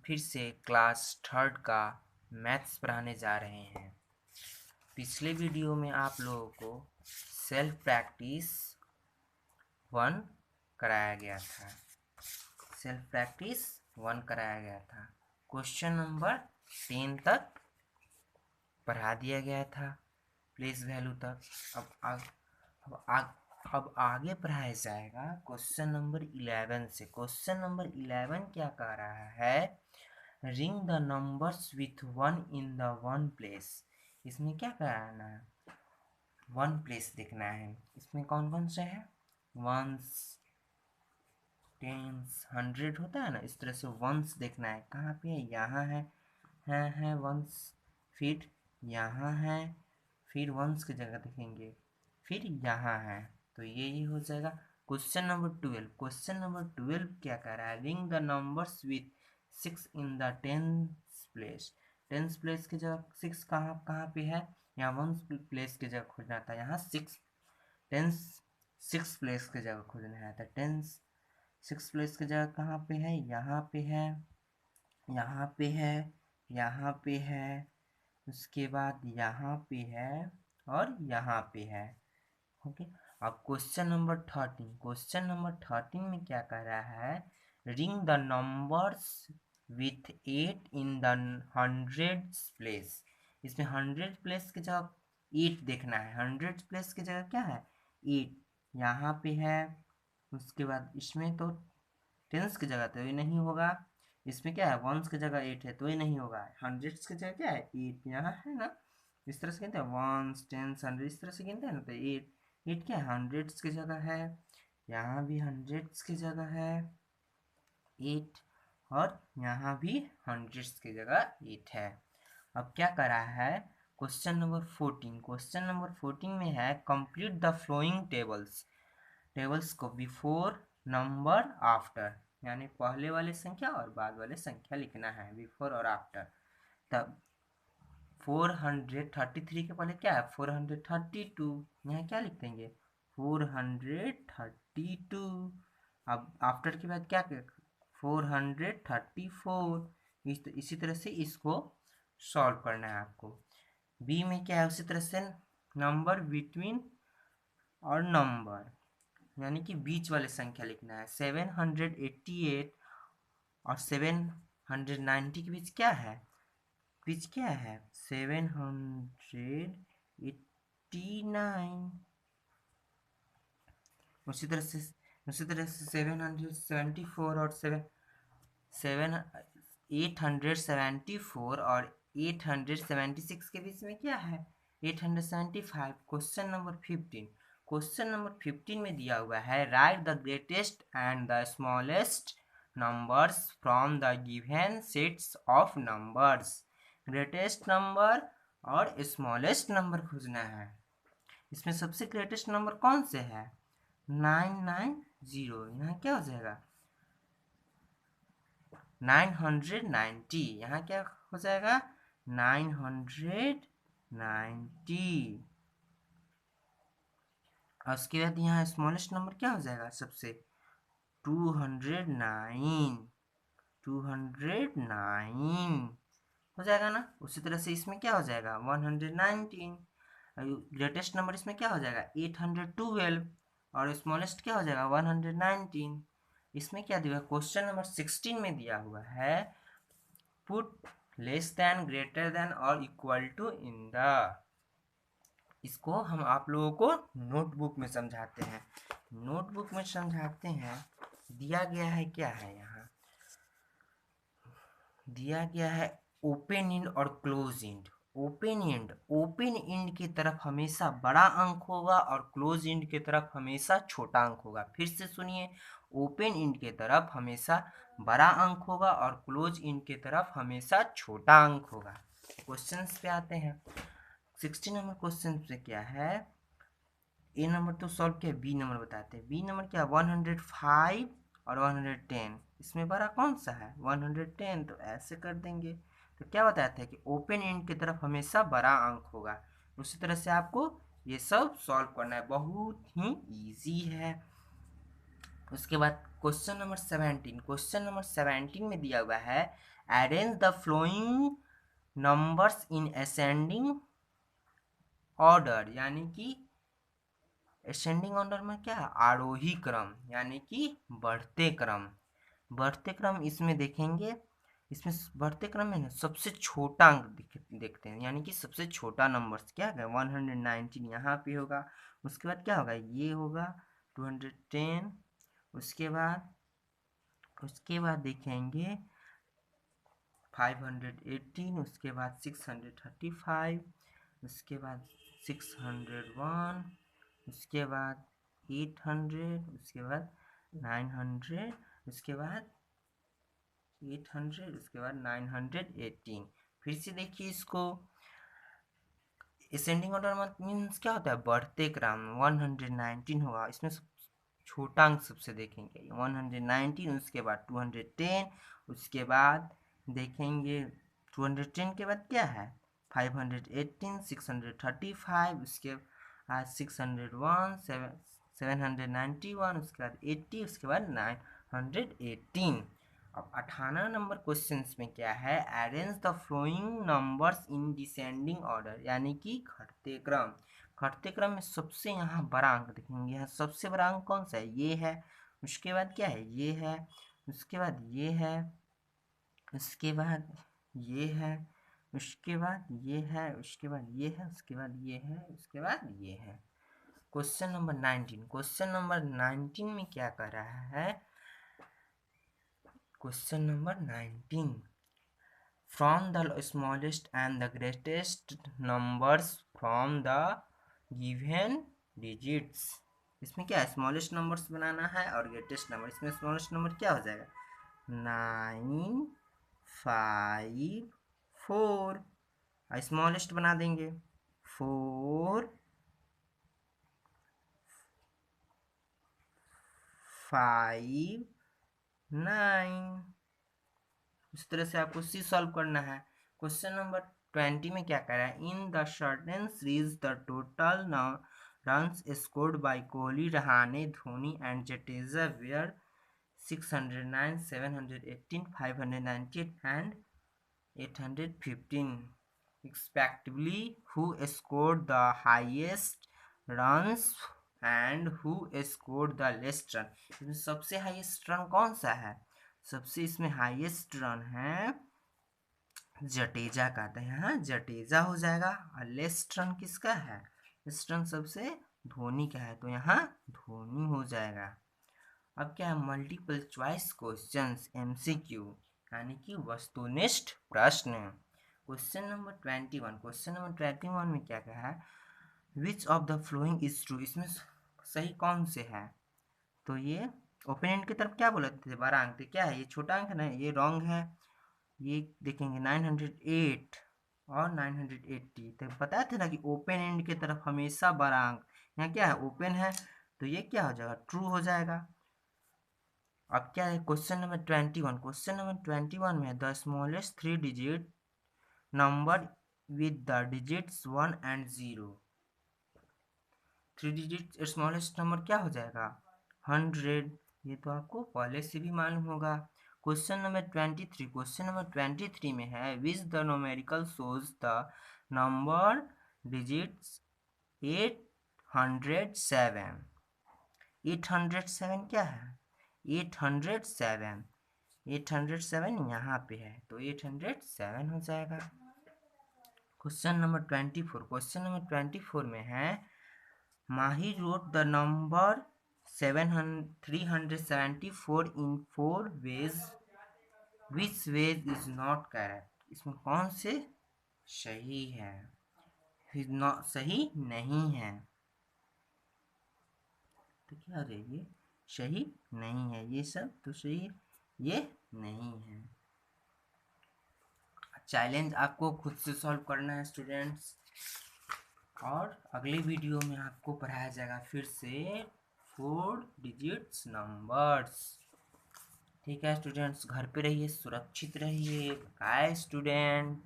फिर से class 3rd का मैथ्स पढ़ाने जा रहे हैं। पिछले वीडियो में आप लोगों को सेल्फ प्रैक्टिस 1 कराया गया था। क्वेश्चन नंबर 10 तक पढ़ा दिया गया था, प्लेस वैल्यू तक। अब आगे पढ़ाया जाएगा क्वेश्चन नंबर 11 से। क्वेश्चन नंबर 11 क्या कह रहा है, ring the numbers with 1 in the 1 place. इसमें क्या कराना है, 1 प्लेस देखना है। इसमें कौन कौन से है, वंस, टेंस, 100 होता है ना, इस तरह से वंस देखना है। कहाँ पे है, यहाँ है वंस, फिर यहाँ है, फिर वंस की जगह देखेंगे, फिर यहाँ है, तो ये हो जाएगा। क्वेश्चन नंबर 12 क्या कह रहा है, ring the numbers with 6 in the 10th place. 10th place की जगह 6 कहाँ पे है, यहाँ 1 प्लेस की जगह खोजना था, यहाँ 6 प्लेस की जगह खोजना है। तो 6 प्लेस की जगह कहाँ पे है, यहाँ पे है, यहाँ पे है, यहाँ पे है, उसके बाद यहाँ पे है और यहाँ पे है। ओके, अब क्वेश्चन नंबर 13 में क्या कह रहा है, ring the numbers with 8 in the 100th place. इसमें 100 प्लेस की जगह 8 देखना है। 100 प्लेस की जगह क्या है, 8 यहाँ पे है। उसके बाद इसमें तो टेंस की जगह तो ये नहीं होगा, इसमें क्या है, वंस की जगह 8 है तो ये नहीं होगा। 100 की जगह क्या है, 8 यहाँ है ना, इस तरह से गिनते हैं, वंस, टेंस, 100 इस तरह से गिनते हैं ना, तो 8 क्या है, 100 की जगह है, यहाँ भी 100 की जगह है 8, और यहाँ भी 100 की जगह 8 है। अब क्या करा है, क्वेश्चन नंबर 14 में है, कंप्लीट द फ्लोइंग टेबल्स को बिफोर नंबर आफ्टर, यानी पहले वाले संख्या और बाद वाले संख्या लिखना है, बिफोर और आफ्टर। तब 433 के पहले क्या है, 432, यहाँ क्या लिख देंगे, 432। अब आफ्टर के बाद क्या, 434। इसी तरह से इसको सॉल्व करना है आपको। बी में क्या है, उसी तरह से नंबर बिटवीन और नंबर, यानी कि बीच वाले संख्या लिखना है। 788 और 790 के बीच क्या है, 789। उसी तरह से 774 और 874 और 876 के बीच में क्या है, 875। क्वेश्चन नंबर 15 में दिया हुआ है, right the greatest and the smallest numbers from the given sets of numbers. Greatest number और स्मॉलेस्ट नंबर खोजना है। इसमें सबसे ग्रेटेस्ट नंबर कौन से है, 990, यहाँ क्या हो जाएगा, 990, यहाँ क्या हो जाएगा, 990। और उसके बाद यहाँ स्मॉलेस्ट नंबर क्या हो जाएगा, सबसे 209 हो जाएगा ना। उसी तरह से इसमें क्या हो जाएगा, 119। ग्रेटेस्ट नंबर इसमें क्या हो जाएगा, 812, और स्मॉलेस्ट क्या हो जाएगा, 119। इसमें क्या दिया, क्वेश्चन नंबर 16 में दिया हुआ है, put less than, greater than और इक्वल टू इन द। इसको हम आप लोगों को नोटबुक में समझाते हैं। दिया गया है, क्या है, यहाँ दिया गया है ओपन इंड और क्लोज इंड। ओपन इंड की तरफ हमेशा बड़ा अंक होगा और क्लोज इंड की तरफ हमेशा छोटा अंक होगा। फिर से सुनिए, ओपन इंड की तरफ हमेशा बड़ा अंक होगा और क्लोज इंड की तरफ हमेशा छोटा अंक होगा। क्वेश्चंस पे आते हैं। 16 नंबर क्वेश्चन पे क्या है, ए नंबर तो सॉल्व किया, बी नंबर बताते हैं। बी नंबर क्या, 105 और 110, इसमें बड़ा कौन सा है, 110, तो ऐसे कर देंगे। तो क्या बताते हैं कि ओपन एंड की तरफ हमेशा बड़ा अंक होगा। उसी तरह से आपको ये सब सॉल्व करना है, बहुत ही इजी है। उसके बाद क्वेश्चन नंबर 17, क्वेश्चन नंबर 17 में दिया हुआ है arrange the flowing numbers in ascending order, यानी कि असेंडिंग ऑर्डर में क्या है, आरोही क्रम यानी कि बढ़ते क्रम। बढ़ते क्रम इसमें देखेंगे, इसमें बढ़ते क्रम में ना सबसे छोटा अंक देखते हैं, यानी कि सबसे छोटा नंबर क्या है 119 यहाँ पे होगा। उसके बाद क्या होगा, ये होगा 210, उसके बाद देखेंगे 518, उसके बाद 635, उसके बाद 601, उसके बाद 800, उसके बाद 900, उसके बाद 800, उसके बाद 918। फिर से देखिए इसको, असेंडिंग ऑर्डर मीन्स क्या होता है, बढ़ते क्रम। 119 होगा, इसमें छोटा अंक सबसे देखेंगे 119, उसके बाद 210, उसके बाद देखेंगे 210 के बाद क्या है 518, 635, उसके बाद 601, 791, उसके बाद 80, उसके बाद 918। अब 18 नंबर क्वेश्चन में क्या है, arrange the flowing numbers in descending order, यानी कि घटते क्रम। घटते क्रम में सबसे यहाँ बड़ा अंक देखेंगे, यहाँ सबसे बड़ा अंक कौन सा है, ये है। उसके बाद क्या है, ये है। उसके बाद ये है। उसके बाद ये है। उसके बाद ये है। उसके बाद ये है। उसके बाद ये है। उसके बाद ये है। क्वेश्चन नंबर 19, क्वेश्चन नंबर 19 में क्या कर रहा है, question number 19, from the smallest and the greatest numbers from the given digits. इसमें क्या है, स्मॉलेस्ट नंबर्स बनाना है और ग्रेटेस्ट नंबर। इसमें स्मॉलेस्ट नंबर क्या हो जाएगा 9, 5, 4। स्मॉलेस्ट बना देंगे 4, 5, 9। इस तरह से आपको सी सॉल्व करना है। क्वेश्चन नंबर 20 में क्या कर रहा है, in the shorten series the total runs scored by Kohli, Rahane, Dhoni and Jadeja were 609, 718, 598 and 815 respectively. Who scored the highest runs and who scored the least run? इसमें सबसे हाईएस्ट रन कौन सा है, सबसे इसमें हाईएस्ट रन है जडेजा का, तो यहाँ जडेजा हो जाएगा। और लेस्ट रन किसका है, लेस्ट रन सबसे धोनी का है, तो यहाँ धोनी हो जाएगा। अब क्या है, मल्टीपल चॉइस क्वेश्चंस एमसीक्यू, यानी कि वस्तुनिष्ठ प्रश्न। क्वेश्चन नंबर 21, क्वेश्चन नंबर 21 में क्या कहा है, which of the following is true, इसमें सही कौन से है। तो ये ओपोनेंट की तरफ क्या बोले थे, 12 अंक थे, क्या है ये छोटा अंक है ना, ये रॉन्ग है। ये देखेंगे 908 और 980, तो बताए थे ना कि ओपन एंड की तरफ हमेशा बड़ा अंक, यहाँ क्या है ओपन है, तो ये क्या हो जाएगा ट्रू हो जाएगा। अब क्या है क्वेश्चन नंबर 21, क्वेश्चन नंबर 21 में the smallest 3 digit number with the digits 1 and 0, 3 digit smallest number क्या हो जाएगा 100, ये तो आपको पहले से भी मालूम होगा। क्वेश्चन नंबर 23, क्वेश्चन नंबर 23 में है which the numerical shows the number digits 807, 807 क्या है 807, 807 यहाँ पे है, तो 807 हो जाएगा। क्वेश्चन नंबर 24, क्वेश्चन नंबर 24 में है Mahi wrote the number 374 in 4 ways, which ways is not correct, इसमें कौन से सही है, सही नहीं है, तो क्या है ये सही नहीं है, ये सब तो सही, ये नहीं है। चैलेंज आपको खुद से सॉल्व करना है स्टूडेंट्स, और अगले वीडियो में आपको पढ़ाया जाएगा फिर से 4 डिजिट्स नंबर्स। ठीक है स्टूडेंट्स, घर पे रहिए, सुरक्षित रहिए, बाय स्टूडेंट।